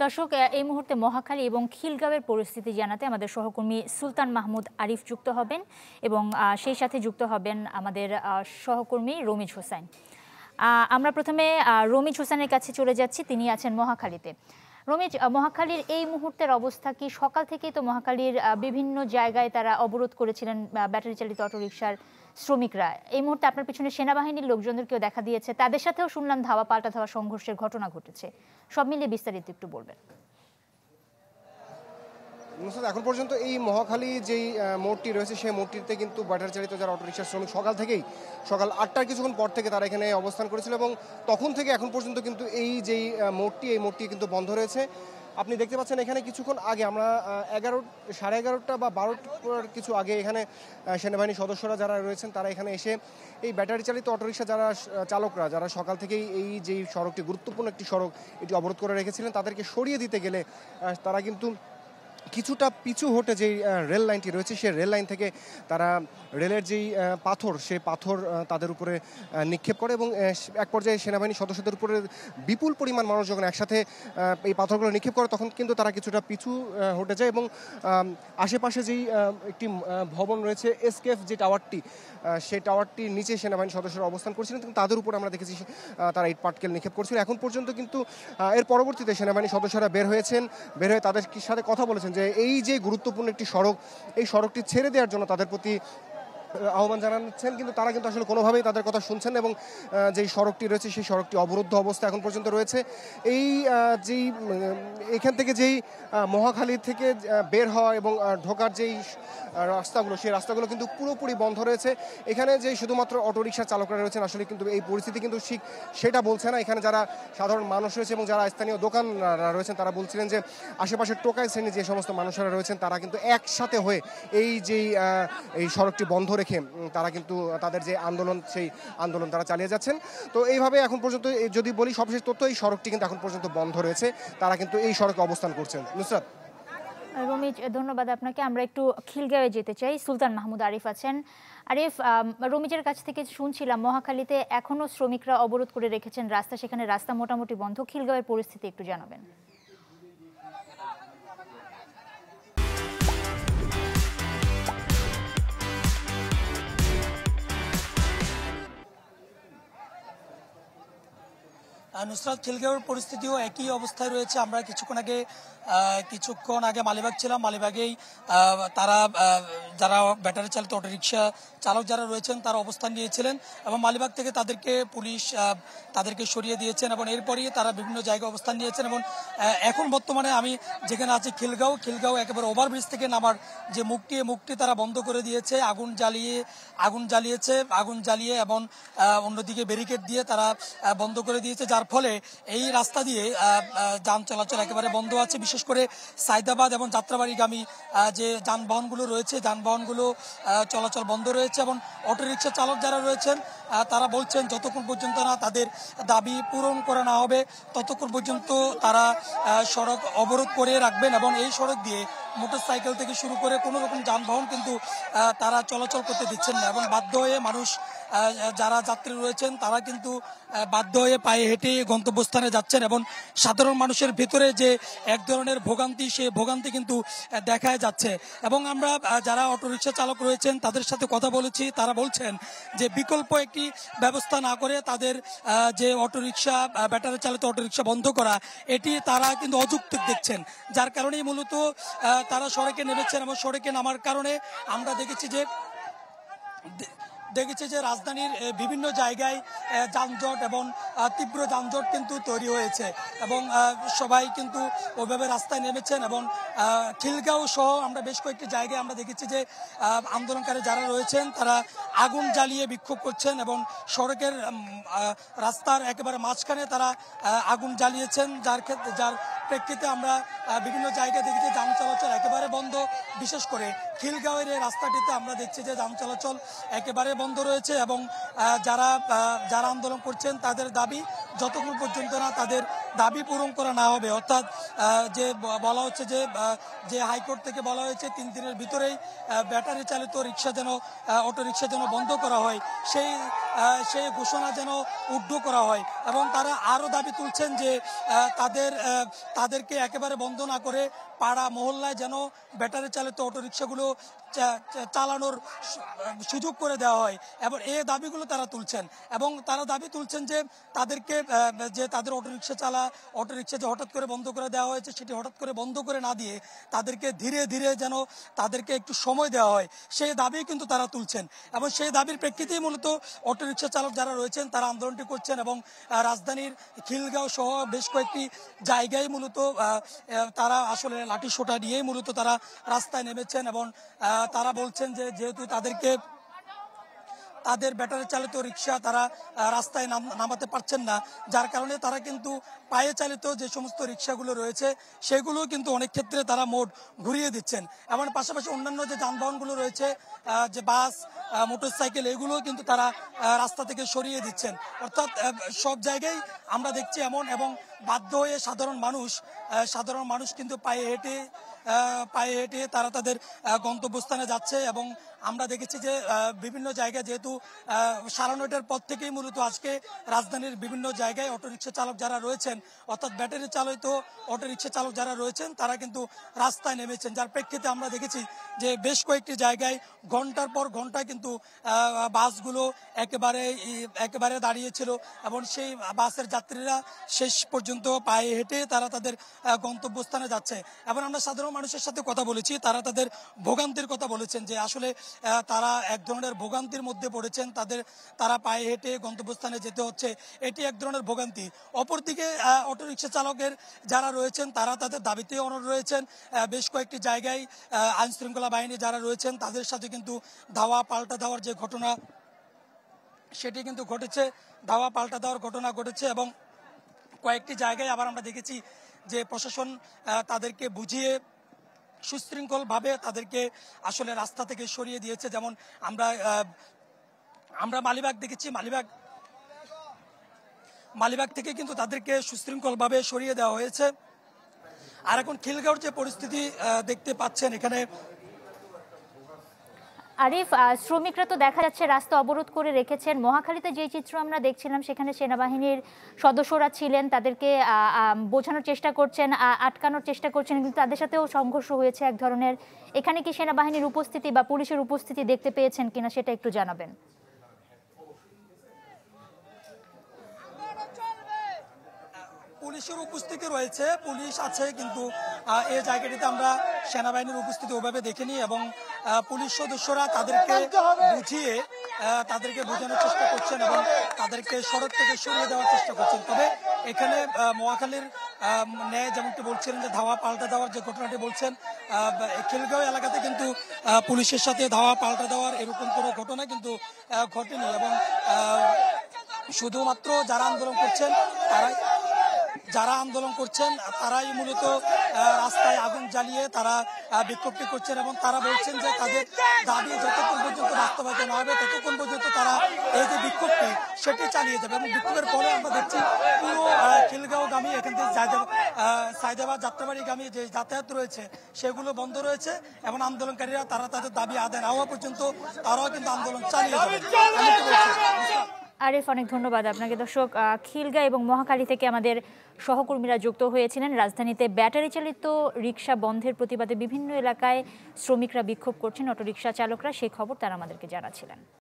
দর্শক, এই মুহূর্তে মহাখালী এবং খিলগাঁওয়ের পরিস্থিতি জানাতে আমাদের সহকর্মী সুলতান মাহমুদ আরিফ যুক্ত হবেন এবং সেই সাথে যুক্ত হবেন আমাদের সহকর্মী রমিজ হোসেন। আমরা প্রথমে রমিজ হোসেনের কাছে চলে যাচ্ছি, তিনি আছেন মহাখালীতে। রমিজ, মহাখালীর এই মুহূর্তের অবস্থা কি? সকাল থেকেই তো মহাখালীর বিভিন্ন জায়গায় তারা অবরোধ করেছিলেন ব্যাটারি চালিত অটোরিকশার শ্রমিকরা। এই মুহূর্তে আপনার পিছনে সেনাবাহিনীর লোকজনদেরকেও দেখা দিয়েছে, তাদের সাথেও শুনলাম ধাওয়া পাল্টা ধাওয়া সংঘর্ষের ঘটনা ঘটেছে। সব মিলিয়ে বিস্তারিত একটু বলবেন। এখন পর্যন্ত এই মহাখালী যেই মোড়টি রয়েছে সেই মোড়টিতে কিন্তু ব্যাটারি চালিত যারা অটোরিকশার শ্রমিক সকাল 8টার কিছুক্ষণ পর থেকে তারা এখানে অবস্থান করেছিল এবং তখন থেকে এখন পর্যন্ত কিন্তু এই মোড়টি কিন্তু বন্ধ রয়েছে। আপনি দেখতে পাচ্ছেন এখানে কিছুক্ষণ আগে আমরা 11:30 বা 12টার কিছু আগে এখানে সেনাবাহিনীর সদস্যরা যারা রয়েছেন তারা এখানে এসে এই ব্যাটারি চালিত অটোরিকশা যারা চালকরা যারা সকাল থেকেই এই যেই সড়কটি গুরুত্বপূর্ণ একটি সড়ক এটি অবরোধ করে রেখেছিলেন তাদেরকে সরিয়ে দিতে গেলে তারা কিন্তু কিছুটা পিছু হটে যেই রেল লাইনটি রয়েছে সেই রেল লাইন থেকে তারা রেলের যেই পাথর সেই পাথর তাদের উপরে নিক্ষেপ করে এবং এক পর্যায়ে সেনাবাহিনী সদস্যদের উপরে বিপুল পরিমাণ মানুষ যখন একসাথে এই পাথরগুলো নিক্ষেপ করে তখন কিন্তু তারা কিছুটা পিছু হটে যায় এবং আশেপাশে যেই একটি ভবন রয়েছে এসকেএফ যে টাওয়ারটি সেই টাওয়ারটির নিচে সেনাবাহিনী সদস্যরা অবস্থান করছিলেন কিন্তু তাদের উপর আমরা দেখেছি তারা ইট পাটকেল নিক্ষেপ করছিল। এখন পর্যন্ত কিন্তু এর পরবর্তীতে সেনাবাহিনী সদস্যরা বের হয়ে তাদের সাথে কথা বলেছেন যে এই যে গুরুত্বপূর্ণ একটি সড়ক এই সড়কটি ছেড়ে দেওয়ার জন্য তাদের প্রতি আহ্বান জানাচ্ছেন, কিন্তু তারা কিন্তু আসলে কোনোভাবেই তাদের কথা শুনছেন এবং যেই সড়কটি রয়েছে সেই সড়কটি অবরুদ্ধ অবস্থা এখন পর্যন্ত রয়েছে। এখান থেকে যেই মহাখালী থেকে বের হওয়া এবং ঢোকার যেই রাস্তাগুলো সেই রাস্তাগুলো কিন্তু পুরোপুরি বন্ধ রয়েছে। এখানে যে শুধুমাত্র অটোরিকশা চালকরা রয়েছেন আসলে কিন্তু এই পরিস্থিতি কিন্তু ঠিক সেটা বলছে না। এখানে যারা সাধারণ মানুষ রয়েছে এবং যারা স্থানীয় দোকানরা রয়েছেন তারা বলছিলেন যে আশেপাশের টোকাই শ্রেণীর যে সমস্ত মানুষরা রয়েছেন তারা কিন্তু একসাথে হয়ে এই সড়কটি বন্ধ রেখে তারা কিন্তু তাদের যে আন্দোলন সেই আন্দোলন তারা চালিয়ে যাচ্ছেন। তো এইভাবে এখন পর্যন্ত যদি বলি সবশেষ তথ্য এই সড়কটি কিন্তু এখন পর্যন্ত বন্ধ রয়েছে, তারা কিন্তু এই সড়কে অবস্থান করছেন। নুসরাত। রমিজ, ধন্যবাদ আপনাকে। আমরা একটু খিলগাঁওয়ে যেতে চাই। সুলতান মাহমুদ আরিফ আছেন। আরিফ, রমিজের কাছ থেকে শুনছিলাম মহাখালীতে এখনো শ্রমিকরা অবরোধ করে রেখেছেন রাস্তা, সেখানে রাস্তা মোটামুটি বন্ধ। খিলগাঁওয়ের পরিস্থিতি একটু জানাবেন। নুসরাত, খিলগাঁওয়ের পরিস্থিতিও একই অবস্থায় রয়েছে। আমরা কিছুক্ষণ আগে মালিবাগ ছিলাম। মালিবাগেই তারা যারা ব্যাটারি চালিত অটোরিকশা চালক যারা রয়েছেন তারা অবস্থান নিয়েছিলেন এবং মালিবাগ থেকে পুলিশ তাদেরকে সরিয়ে দিয়েছেন এবং এরপরই তারা বিভিন্ন জায়গায় অবস্থান নিয়েছেন এবং এখন বর্তমানে আমি যেখানে আছি খিলগাঁও একেবারে ওভারব্রিজ থেকে নামার যে মুখটি তারা বন্ধ করে দিয়েছে। আগুন জ্বালিয়ে এবং অন্যদিকে ব্যারিকেড দিয়ে তারা বন্ধ করে দিয়েছে, যার ফলে এই রাস্তা দিয়ে যান চলাচল একেবারে বন্ধ আছে। বিশেষ করে সাইদাবাদ এবং যাত্রাবাড়িগামী যে যানবাহনগুলো রয়েছে যানবাহনগুলো চলাচল বন্ধ রয়েছে এবং অটোরিকশা চালক যারা রয়েছেন তারা বলছেন যতক্ষণ পর্যন্ত না তাদের দাবি পূরণ করা না হবে ততক্ষণ পর্যন্ত তারা সড়ক অবরোধ করে রাখবেন এবং এই সড়ক দিয়ে মোটরসাইকেল থেকে শুরু করে কোনো রকম যানবাহন কিন্তু তারা চলাচল করতে দিচ্ছেন না এবং বাধ্য হয়ে মানুষ যারা যাত্রী রয়েছেন তারা কিন্তু বাধ্য হয়ে পায়ে হেঁটে গন্তব্যস্থানে যাচ্ছেন এবং সাধারণ মানুষের ভেতরে যে এক ধরনের ভোগান্তি সেই ভোগান্তি কিন্তু দেখা যাচ্ছে। এবং আমরা যারা অটোরিকশা চালক রয়েছেন তাদের সাথে কথা বলেছি, তারা বলছেন যে বিকল্প একটি ব্যবস্থা না করে তাদের যে অটোরিকশা ব্যাটারি চালিত অটোরিকশা বন্ধ করা এটি তারা কিন্তু অযৌক্তিক দেখছেন, যার কারণেই মূলত তারা সড়কে নেমেছেন এবং সড়কে নামার কারণে আমরা দেখেছি যে রাজধানীর বিভিন্ন জায়গায় যানজট এবং তীব্র যানজট কিন্তু তৈরি হয়েছে এবং সবাই কিন্তু ওইভাবে রাস্তায় নেমেছেন এবং খিলগাঁও সহ আমরা বেশ কয়েকটি জায়গায় আমরা দেখেছি যে আন্দোলনকারী যারা রয়েছেন তারা আগুন জ্বালিয়ে বিক্ষোভ করছেন এবং সড়কের রাস্তার একেবারে মাঝখানে তারা আগুন জ্বালিয়েছেন, যার প্রেক্ষিতে আমরা বিভিন্ন জায়গায় দেখেছি যান চলাচল একেবারে বন্ধ। বিশেষ করে খিলগাঁওয়ের এই রাস্তাটিতে আমরা দেখছি যে যান চলাচল একেবারে বন্ধ রয়েছে এবং যারা আন্দোলন করছেন তাদের দাবি যতক্ষণ পর্যন্ত না তাদের দাবি পূরণ করা না হবে, অর্থাৎ যে বলা হচ্ছে যে হাইকোর্ট থেকে বলা হয়েছে 3 দিনের ভিতরেই ব্যাটারি চালিত রিক্সা যেন অটোরিকশা যেন বন্ধ করা হয়, সেই ঘোষণা যেন উড্ড করা হয়। এবং তারা আরও দাবি তুলছেন যে তাদেরকে একেবারে বন্ধ না করে পাড়া মহল্লায় যেন ব্যাটারি চালিত অটোরিকশাগুলো চালানোর সুযোগ করে দেওয়া হয়, এবং এই দাবিগুলো তারা তুলছেন। এবং তারা দাবি তুলছেন যে তাদেরকে যে তাদের অটোরিকশা যে হঠাৎ করে বন্ধ করে দেওয়া হয়েছে, সেটি হঠাৎ করে বন্ধ করে না দিয়ে তাদেরকে ধীরে ধীরে যেন তাদেরকে একটু সময় দেওয়া হয়, সেই দাবি কিন্তু তারা তুলছেন। এবং সেই দাবির প্রেক্ষিতেই মূলত অটোরিকশা চালক যারা রয়েছেন তারা আন্দোলনটি করছেন। এবং রাজধানীর খিলগাঁও সহ বেশ কয়েকটি জায়গায় মূলত তারা আসলে লাঠি সোঁটা নিয়েই মূলত তারা রাস্তায় নেমেছেন। এবং তারা বলছেন যে যেহেতু তাদের ব্যাটারি চালিত রিক্সা তারা রাস্তায় নামাতে পারছেন না, যার কারণে তারা কিন্তু পায়ে চালিত যে সমস্ত রিক্সাগুলো রয়েছে সেগুলো কিন্তু অনেক ক্ষেত্রে তারা মোট ঘুরিয়ে দিচ্ছেন। এবং পাশাপাশি অন্যান্য যে যানবাহনগুলো রয়েছে, যে বাস, মোটরসাইকেল, এগুলো কিন্তু তারা রাস্তা থেকে সরিয়ে দিচ্ছেন। অর্থাৎ সব জায়গায় আমরা দেখছি এমন, এবং বাধ্য হয়ে সাধারণ মানুষ কিন্তু পায়ে হেঁটে তারা তাদের গন্তব্যস্থানে যাচ্ছে। এবং আমরা দেখেছি যে বিভিন্ন জায়গায় যেহেতু 9:30টার পর থেকেই মূলত আজকে রাজধানীর বিভিন্ন জায়গায় অটোরিকশা চালক যারা রয়েছেন, অর্থাৎ ব্যাটারি চালিত অটোরিকশা চালক যারা রয়েছেন তারা কিন্তু রাস্তায় নেমেছেন, যার প্রেক্ষিতে আমরা দেখেছি যে বেশ কয়েকটি জায়গায় ঘন্টার পর ঘন্টা কিন্তু বাসগুলো একেবারে দাঁড়িয়েছিল। এবং সেই বাসের যাত্রীরা শেষ পর্যন্ত পায়ে হেঁটে তারা তাদের গন্তব্যস্থানে যাচ্ছে। এবং আমরা সাধারণ মানুষের সাথে কথা বলেছি, তারা তাদের ভোগান্তির কথা বলেছেন যে আসলে তারা এক ধরনের ভোগান্তির মধ্যে পড়েছেন, তারা পায়ে হেঁটে গন্তব্যস্থানে যেতে হচ্ছে, এটি এক ধরনের ভোগান্তি। অপরদিকে অটোরিকশা চালকের যারা রয়েছেন তারা তাদের দাবিতে অনড় রয়েছেন। বেশ কয়েকটি জায়গায় আইন শৃঙ্খলা বাহিনী যারা রয়েছেন তাদের সাথে কিন্তু ধাওয়া পাল্টা দেওয়ার যে ঘটনা সেটি কিন্তু ঘটেছে, ধাওয়া পাল্টা দেওয়ার ঘটনা ঘটেছে। এবং কয়েকটি জায়গায় আবার আমরা দেখেছি যে প্রশাসন তাদেরকে বুঝিয়ে সুশৃঙ্খলভাবে তাদেরকে আসলে রাস্তা থেকে সরিয়ে দিয়েছে। যেমন আমরা মালিবাগ দেখেছি, মালিবাগ থেকে কিন্তু তাদেরকে সুশৃঙ্খলভাবে সরিয়ে দেওয়া হয়েছে। আর এখন খিলগাঁওর যে পরিস্থিতি দেখতে পাচ্ছেন এখানে, আরিফ, শ্রমিকরা তো দেখা যাচ্ছে রাস্তা অবরোধ করে রেখেছেন। মহাখালীতে যে চিত্র আমরা দেখছিলাম সেখানে সেনাবাহিনীর সদস্যরা ছিলেন, তাদেরকে বোঝানোর চেষ্টা করছেন, আটকানোর চেষ্টা করছেন, কিন্তু তাদের সাথেও সংঘর্ষ হয়েছে এক ধরনের। এখানে কি সেনাবাহিনীর উপস্থিতি বা পুলিশের উপস্থিতি দেখতে পেয়েছেন কিনা সেটা একটু জানাবেন। পুলিশের উপস্থিতি রয়েছে, পুলিশ আছে, কিন্তু এই জায়গাটিতে আমরা সেনাবাহিনীর উপস্থিতি ওইভাবে দেখিনি। এবং পুলিশ সদস্যরা তাদেরকে বোঝানোর চেষ্টা করছেন এবং তাদেরকে সড়ক থেকে সরিয়ে দেওয়ার চেষ্টা করছেন। তবে এখানে মহাখালীর ন্যায় যেমনটি বলছিলেন যে ধাওয়া পাল্টা দেওয়ার যে ঘটনাটি বলছেন, খিলগাঁও এলাকাতে কিন্তু পুলিশের সাথে ধাওয়া পাল্টা দেওয়ার এরকম কোনো ঘটনা কিন্তু ঘটেনি। এবং শুধুমাত্র যারা আন্দোলন করছেন তারাই মূলত রাস্তায় আগুন জ্বালিয়ে তারা বিক্ষোভটি করছেন। এবং তারা বলছেন যে তাদের দাবি যতক্ষণ পর্যন্ত বাস্তবায়িত না হবে ততক্ষণ পর্যন্ত তারা এই যে বিক্ষোভটি সেটি চালিয়ে যাবে। এবং বিক্ষোভের পরে আমরা দেখছি পুরো খিলগাঁওগামী, এখান থেকে সাইদাবাদ যাত্রাবাড়িগামী যে যাতায়াত রয়েছে সেগুলো বন্ধ রয়েছে। এবং আন্দোলনকারীরা তারা তাদের দাবি আদায় না হওয়া পর্যন্ত তারাও কিন্তু আন্দোলন চালিয়ে যাবে। আরিফ, অনেক ধন্যবাদ আপনাকে। দর্শক, খিলগাঁও এবং মহাখালী থেকে আমাদের সহকর্মীরা যুক্ত হয়েছিলেন। রাজধানীতে ব্যাটারি চালিত রিক্সা বন্ধের প্রতিবাদে বিভিন্ন এলাকায় শ্রমিকরা বিক্ষোভ করছেন, অটোরিকশা চালকরা, সেই খবর তারা আমাদেরকে জানাচ্ছিলেন।